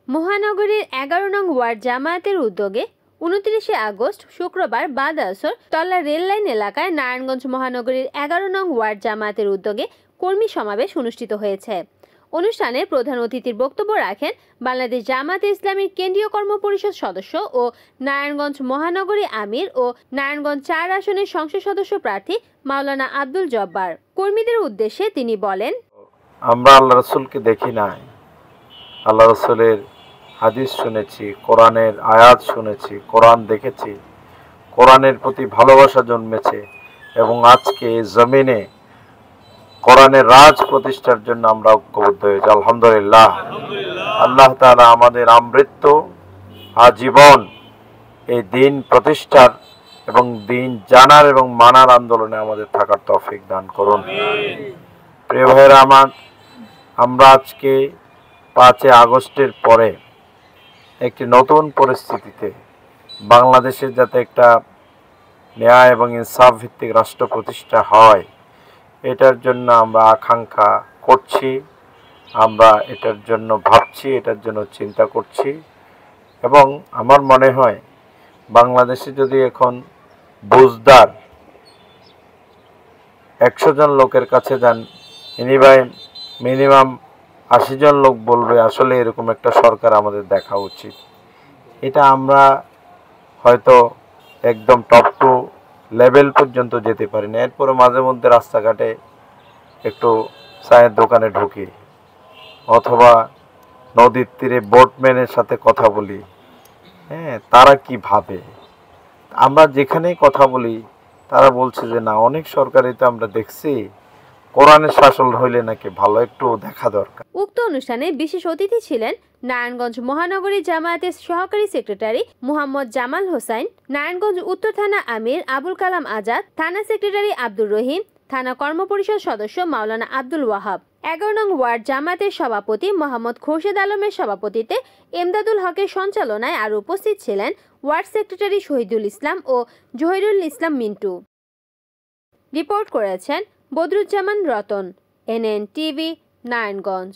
মহানগরীর 11 নং ওয়ার্ড জামায়াতের উদ্যোগে 29 আগস্ট শুক্রবার বাদ আসর তল্লা রেললাইন এলাকায় নারায়ণগঞ্জ মহানগরীর 11 নং ওয়ার্ড জামায়াতের উদ্যোগে কর্মী সমাবেশ অনুষ্ঠিত হয়েছে। অনুষ্ঠানে প্রধান অতিথির বক্তব্য রাখেন বাংলাদেশ জামায়াতে ইসলামীর কেন্দ্রীয় কর্মপরিষদ সদস্য ও নারায়ণগঞ্জ মহানগরী আমির ও নারায়ণগঞ্জ 4 আসনের সংসদ সদস্য প্রার্থী মাওলানা আব্দুল জব্বার। কর্মীদের উদ্দেশ্যে তিনি বলেন, আমরা আল্লাহ রাসূলকে দেখি নাই, আল্লাহ রাসূলের হাদিস শুনেছি, কোরআনের আয়াত শুনেছি, কোরআন দেখেছি, কোরআনের প্রতি ভালোবাসা জন্মেছে এবং আজকে জমিনে কোরআনের রাজ প্রতিষ্ঠার জন্য আমরা ঐক্যবদ্ধ হয়েছি। আলহামদুলিল্লাহ। আল্লাহ তাআলা আমাদের আমৃত্য আজীবন এই দিন প্রতিষ্ঠার এবং দিন জানার এবং মানার আন্দোলনে আমাদের থাকার তৌফিক দান করুন। প্রিয় ভাইয়েরা আমার, আমরা আজকে 5 আগস্টের পরে একটি নতুন পরিস্থিতিতে বাংলাদেশের যাতে একটা ন্যায় এবং ইনসাফ ভিত্তিক রাষ্ট্র প্রতিষ্ঠা হয়, এটার জন্য আমরা আকাঙ্ক্ষা করছি, আমরা এটার জন্য ভাবছি, এটার জন্য চিন্তা করছি। এবং আমার মনে হয় বাংলাদেশে যদি এখন বুঝদার 100 জন লোকের কাছে যান, মিনিমাম 80 জন লোক বলবে আসলে এরকম একটা সরকার আমাদের দেখা উচিত। এটা আমরা হয়তো একদম টপ টু লেভেল পর্যন্ত যেতে পারি না, এরপরে মাঝে মধ্যে রাস্তাঘাটে একটু চায়ের দোকানে ঢুকি অথবা নদীর তীরে বোটম্যানের সাথে কথা বলি, তারা কি ভাবে। আমরা যেখানেই কথা বলি তারা বলছে যে না, অনেক সরকারই তো আমরা দেখছি কোরআনের শাসন হইলে নাকি ভালো, একটু দেখা দরকার। উক্ত অনুষ্ঠানে বিশেষ অতিথি ছিলেন নারায়ণগঞ্জ মহানগরী জামায়াতের সহকারী সেক্রেটারি মুহাম্মদ জামাল হোসাইন, নারায়ণগঞ্জ উত্তর থানা আমির আবুল কালাম আজাদ, থানা সেক্রেটারি আব্দুর রহিম, থানা কর্মপরিষদ সদস্য মাওলানা আব্দুল ওয়াহাব, 11 নং ওয়ার্ড জামায়াতের সভাপতি মোহাম্মদ খোরশেদ আলমের সভাপতিত্বে এমদাদুল হকের সঞ্চালনায় আর উপস্থিত ছিলেন ওয়ার্ড সেক্রেটারি শহীদুল ইসলাম ও জহিরুল ইসলাম মিন্টু। রিপোর্ট করেছেন বদরুজ্জামান রতন, NN টিভি, নারায়ণগঞ্জ।